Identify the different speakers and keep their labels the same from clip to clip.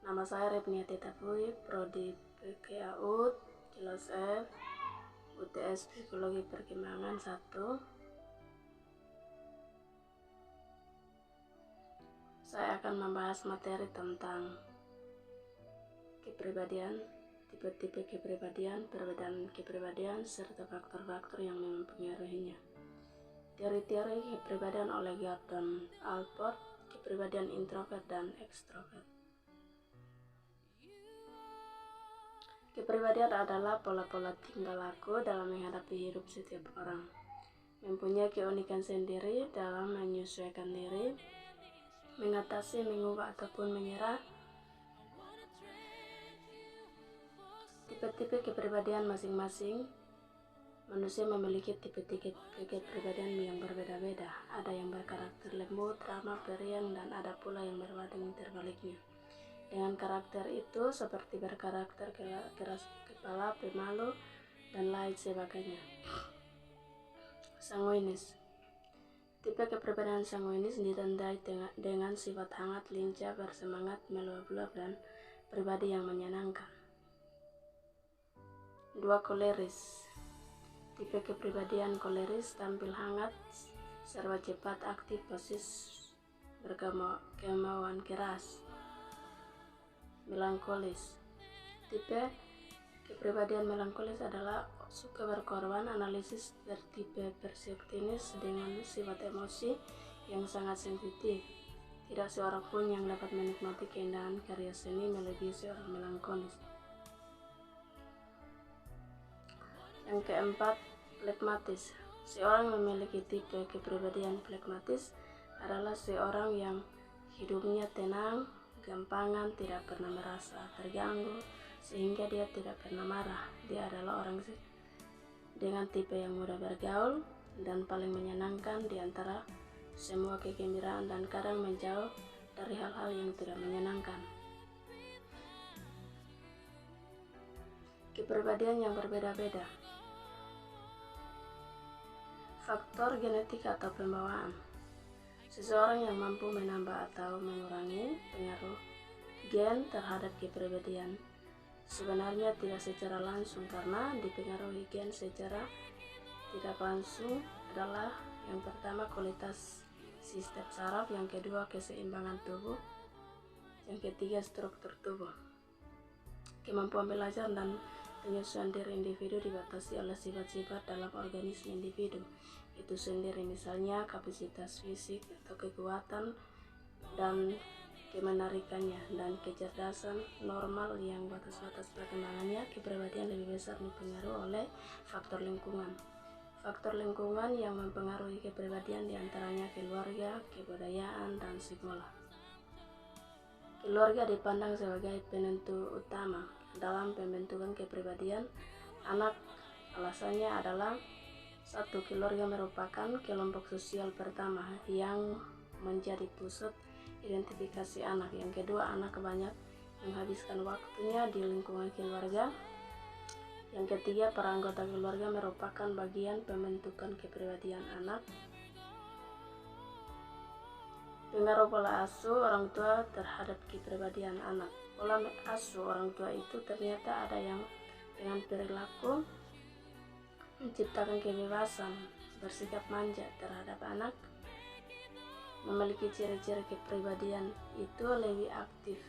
Speaker 1: Nama saya Repniati Tapui, Prodi PKAUD, kelas F, UTS Psikologi Perkembangan 1. Saya akan membahas materi tentang kepribadian, tipe-tipe kepribadian, perbedaan kepribadian, serta faktor-faktor yang mempengaruhinya. Teori-teori kepribadian oleh Gordon Allport, kepribadian introvert dan ekstrovert. Kepribadian adalah pola-pola tingkah laku dalam menghadapi hidup setiap orang. Mempunyai keunikan sendiri dalam menyesuaikan diri, mengatasi, mengubah ataupun menyerah. Tipe-tipe kepribadian masing-masing manusia memiliki tipe-tipe kepribadian yang berbeda-beda. Ada yang berkarakter lembut, ramah, periang, dan ada pula yang berbanding terbaliknya. Dengan karakter itu seperti berkarakter keras kepala, pemalu, dan lain sebagainya. Sanguinis. Tipe kepribadian sanguinis ditandai dengan sifat hangat, lincah, bersemangat, meluap-luap, dan pribadi yang menyenangkan. 2. Koleris. Tipe kepribadian koleris tampil hangat, serba cepat, aktif, posis, berkemauan keras. Melankolis. Tipe kepribadian melankolis adalah suka berkorban, analisis, bertipe perfeksionis dengan sifat emosi yang sangat sensitif. Tidak seorang pun yang dapat menikmati keindahan karya seni melebihi seorang melankolis. Yang keempat, flegmatis. Seorang memiliki tipe kepribadian flegmatis adalah seorang yang hidupnya tenang, gampangan, tidak pernah merasa terganggu, sehingga dia tidak pernah marah. Dia adalah orang dengan tipe yang mudah bergaul dan paling menyenangkan di antara semua kegembiraan dan kadang menjauh dari hal-hal yang tidak menyenangkan. Kepribadian yang berbeda-beda. Faktor genetik atau pembawaan. Seseorang yang mampu menambah atau mengurangi pengaruh gen terhadap kepribadian sebenarnya tidak secara langsung, karena dipengaruhi gen secara tidak langsung adalah yang pertama kualitas sistem saraf, yang kedua keseimbangan tubuh, yang ketiga struktur tubuh. Kemampuan belajar dan penyesuaian diri individu dibatasi oleh sifat-sifat dalam organisme individu itu sendiri, misalnya kapasitas fisik atau kekuatan dan kemenarikannya dan kecerdasan normal yang batas-batas perkembangannya. Kepribadian lebih besar dipengaruhi oleh faktor lingkungan. Faktor lingkungan yang mempengaruhi kepribadian diantaranya keluarga, kebudayaan, dan sekolah. Keluarga dipandang sebagai penentu utama dalam pembentukan kepribadian anak. Alasannya adalah: 1. Keluarga merupakan kelompok sosial pertama yang menjadi pusat identifikasi anak. Yang kedua, anak banyak menghabiskan waktunya di lingkungan keluarga. Yang ketiga, para anggota keluarga merupakan bagian pembentukan kepribadian anak. Pengaruh pola asuh orang tua terhadap kepribadian anak. Pola asuh orang tua itu ternyata ada yang dengan perilaku menciptakan kebebasan, bersikap manja terhadap anak, memiliki ciri-ciri kepribadian itu lebih aktif,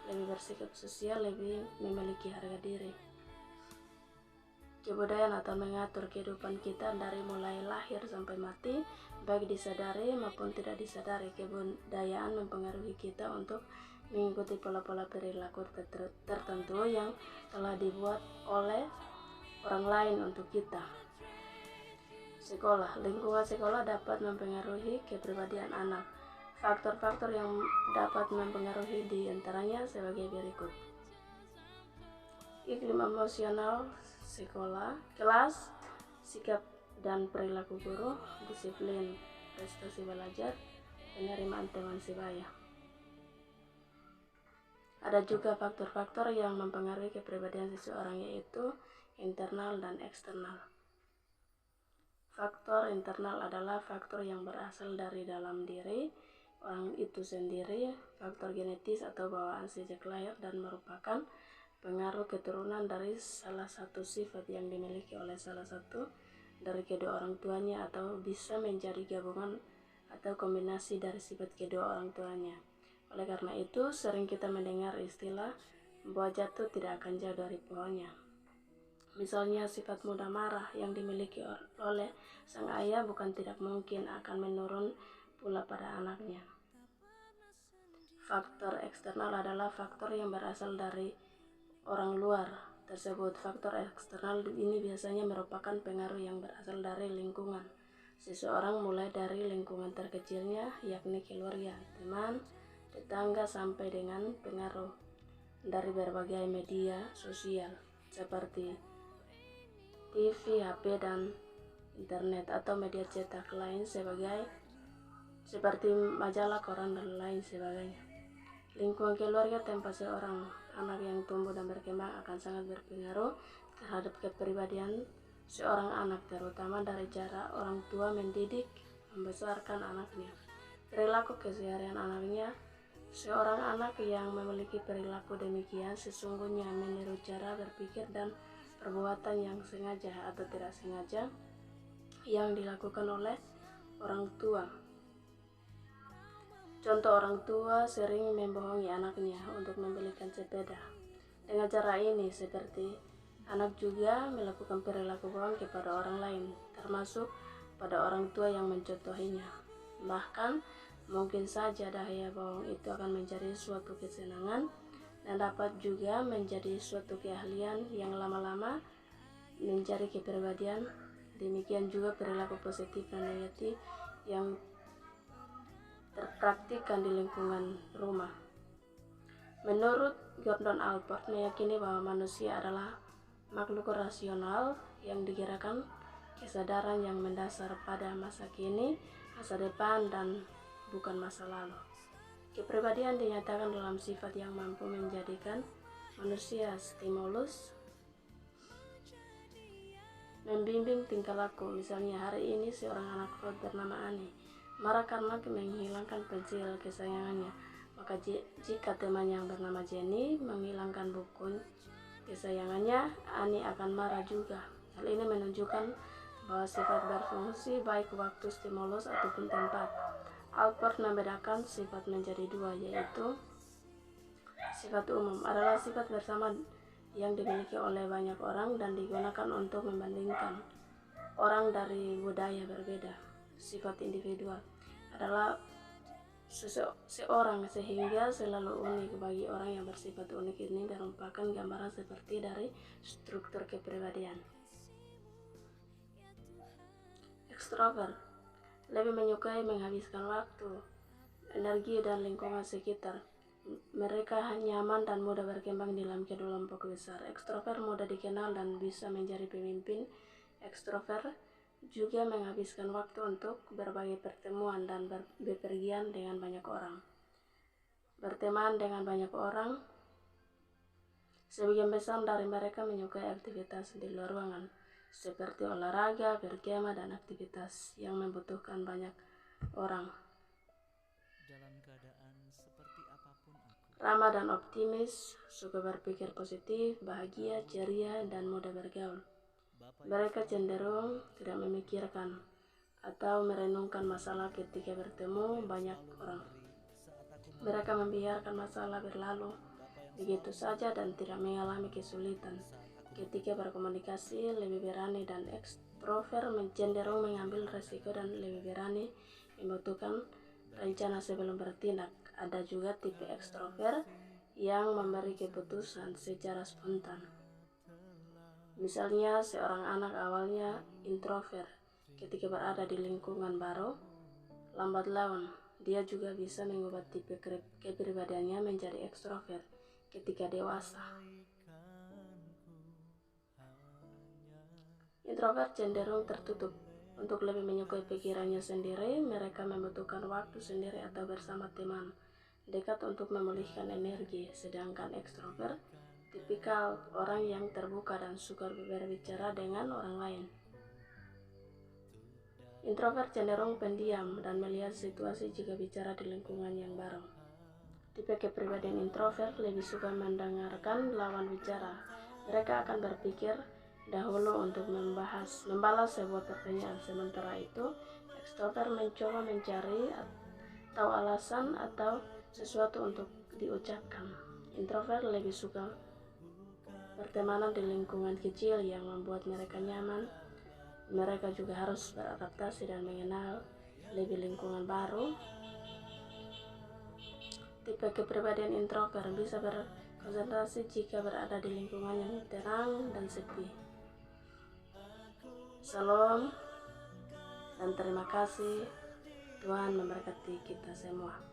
Speaker 1: lebih bersikap sosial, lebih memiliki harga diri. Kebudayaan atau mengatur kehidupan kita dari mulai lahir sampai mati, baik disadari maupun tidak disadari. Kebudayaan mempengaruhi kita untuk mengikuti pola-pola perilaku tertentu yang telah dibuat oleh orang lain untuk kita. Sekolah. Lingkungan sekolah dapat mempengaruhi kepribadian anak. Faktor-faktor yang dapat mempengaruhi diantaranya sebagai berikut: iklim emosional sekolah, kelas, sikap dan perilaku guru, disiplin, prestasi belajar, penerimaan teman sebaya. Ada juga faktor-faktor yang mempengaruhi kepribadian seseorang, yaitu internal dan eksternal. Faktor internal adalah faktor yang berasal dari dalam diri, orang itu sendiri, faktor genetis atau bawaan sejak lahir, dan merupakan pengaruh keturunan dari salah satu sifat yang dimiliki oleh salah satu dari kedua orang tuanya, atau bisa menjadi gabungan atau kombinasi dari sifat kedua orang tuanya. Oleh karena itu, sering kita mendengar istilah buah jatuh tidak akan jauh dari pohonnya. Misalnya sifat mudah marah yang dimiliki oleh sang ayah bukan tidak mungkin akan menurun pula pada anaknya. Faktor eksternal adalah faktor yang berasal dari orang luar tersebut. Faktor eksternal ini biasanya merupakan pengaruh yang berasal dari lingkungan seseorang, mulai dari lingkungan terkecilnya, yakni keluarga, teman, tetangga, sampai dengan pengaruh dari berbagai media sosial seperti TV, HP, dan internet atau media cetak lain seperti majalah, koran, dan lain sebagainya. Lingkungan keluarga tempat seorang anak yang tumbuh dan berkembang akan sangat berpengaruh terhadap kepribadian seorang anak, terutama dari cara orang tua mendidik membesarkan anaknya. Perilaku keseharian anaknya. Seorang anak yang memiliki perilaku demikian sesungguhnya meniru cara berpikir dan perbuatan yang sengaja atau tidak sengaja yang dilakukan oleh orang tua. Contoh, orang tua sering membohongi anaknya untuk membelikan sepeda. Dengan cara ini, seperti anak juga melakukan perilaku bohong kepada orang lain, termasuk pada orang tua yang mencontohinya. Bahkan, mungkin saja daya bohong itu akan menjadi suatu kesenangan dan dapat juga menjadi suatu keahlian yang lama-lama menjadi kepribadian. Demikian juga perilaku positif dan negatif yang terpraktikkan di lingkungan rumah. Menurut Gordon Allport, meyakini bahwa manusia adalah makhluk rasional yang digerakkan kesadaran yang mendasar pada masa kini, masa depan, dan bukan masa lalu. Kepribadian dinyatakan dalam sifat yang mampu menjadikan manusia stimulus, membimbing tingkah laku. Misalnya, hari ini seorang anak Freud bernama Annie marah karena menghilangkan pensil kesayangannya. Maka jika teman yang bernama Jenny menghilangkan buku kesayangannya, Annie akan marah juga. Hal ini menunjukkan bahwa sifat berfungsi baik waktu, stimulus, ataupun tempat. Allport membedakan sifat menjadi dua, yaitu sifat umum adalah sifat bersama yang dimiliki oleh banyak orang dan digunakan untuk membandingkan orang dari budaya berbeda. Sifat individual adalah seorang sehingga selalu unik. Bagi orang yang bersifat unik ini merupakan gambaran seperti dari struktur kepribadian. Ekstrovert lebih menyukai menghabiskan waktu, energi, dan lingkungan sekitar. Mereka nyaman dan mudah berkembang dalam kelompok besar. Ekstrovert mudah dikenal dan bisa menjadi pemimpin. Ekstrovert juga menghabiskan waktu untuk berbagai pertemuan dan bepergian dengan banyak orang. Berteman dengan banyak orang. Sebagian besar dari mereka menyukai aktivitas di luar ruangan, seperti olahraga, berkemah, dan aktivitas yang membutuhkan banyak orang.
Speaker 2: Dalam keadaan seperti apapun aku.
Speaker 1: Ramah dan optimis, suka berpikir positif, bahagia, ceria, dan mudah bergaul. Mereka cenderung tidak memikirkan atau merenungkan masalah ketika bertemu banyak orang. Mereka membiarkan masalah berlalu begitu saja dan tidak mengalami kesulitan. Ketika berkomunikasi, lebih berani dan ekstrovert cenderung mengambil resiko dan lebih berani membutuhkan rencana sebelum bertindak. Ada juga tipe ekstrovert yang memberi keputusan secara spontan. Misalnya, seorang anak awalnya introvert, ketika berada di lingkungan baru, lambat laun dia juga bisa mengubah tipe kepribadiannya menjadi ekstrovert ketika dewasa. Introvert cenderung tertutup. Untuk lebih menyukai pikirannya sendiri, mereka membutuhkan waktu sendiri atau bersama teman dekat untuk memulihkan energi. Sedangkan ekstrovert tipikal orang yang terbuka dan suka berbicara dengan orang lain. Introvert cenderung pendiam dan melihat situasi jika bicara di lingkungan yang baru. Tipe kepribadian introvert lebih suka mendengarkan lawan bicara. Mereka akan berpikir dahulu untuk membalas sebuah pertanyaan. Sementara itu, extrovert mencoba mencari atau alasan atau sesuatu untuk diucapkan. Introvert lebih suka pertemanan di lingkungan kecil yang membuat mereka nyaman. Mereka juga harus beradaptasi dan mengenal lebih lingkungan baru. Tipe kepribadian introvert bisa berkonsentrasi jika berada di lingkungan yang tenang dan sepi. Salam dan terima kasih. Tuhan memberkati kita semua.